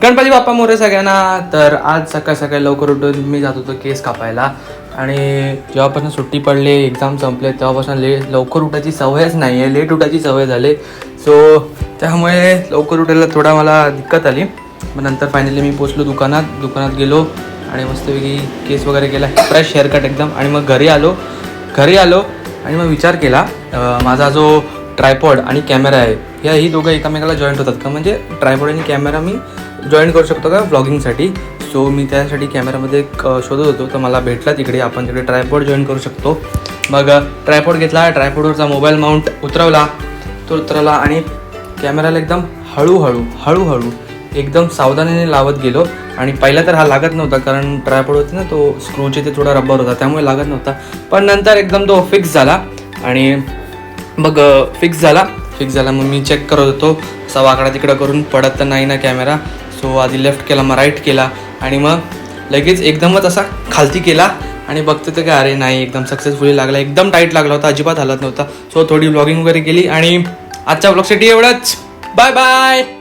गणपती बाप्पा मोरे सगळ्यांना. तर आज सकाळ सकाळी लवकर उठून मी जात होतो केस कापायला आणि जेव्हापासून सुट्टी पडली एक्झाम संपले तेव्हापासून लवकर उठायची सवयच नाही आहे, लेट उठायची सवय झाली. सो त्यामुळे लवकर उठायला थोडा मला दिक्कत आली. मग नंतर फायनली मी पोचलो दुकानात गेलो आणि मस्तपैकी केस वगैरे केला, फ्रेश हेअरकट एकदम. आणि मग घरी आलो आणि मग विचार केला माझा जो ट्रायपॉड आणि कॅमेरा आहे ही दोघं एकमेकाला जॉईंट होतात का, म्हणजे ट्रायपॉड आणि कॅमेरा मी जॉईन करू शकतो का व्लॉगिंगसाठी. सो मी त्यासाठी कॅमेरामध्ये शोधत होतो, तर मला भेटला तिकडे आपण तिकडे ट्रायपॉड जॉईन करू शकतो. मग ट्रायपॉड घेतला, ट्रायपॉडवरचा मोबाईल माउंट उतरवला आणि कॅमेराला एकदम हळूहळू एकदम सावधानाने लावत गेलो. आणि पहिला तर हा लागत नव्हता कारण ट्रायपॉड होती ना, तो स्क्रूचे ते थोडा रबर होता त्यामुळे लागत नव्हता. पण नंतर एकदम तो फिक्स झाला आणि मग फिक्स झाला मग मी चेक करत होतो असा वाकडा तिकडं करून पडत तर नाही ना कॅमेरा. सो आधी लेफ्ट केला, मग राईट केला आणि मग लगेच एकदमच असा खालती केला आणि बघतो तर काय अरे नाही एकदम सक्सेसफुली लागला. एकदम टाईट लागला होता, अजिबात हलत नव्हता. सो थोडी व्लॉगिंग वगैरे केली आणि आजच्या व्लॉगसाठी एवढंच. Bye bye.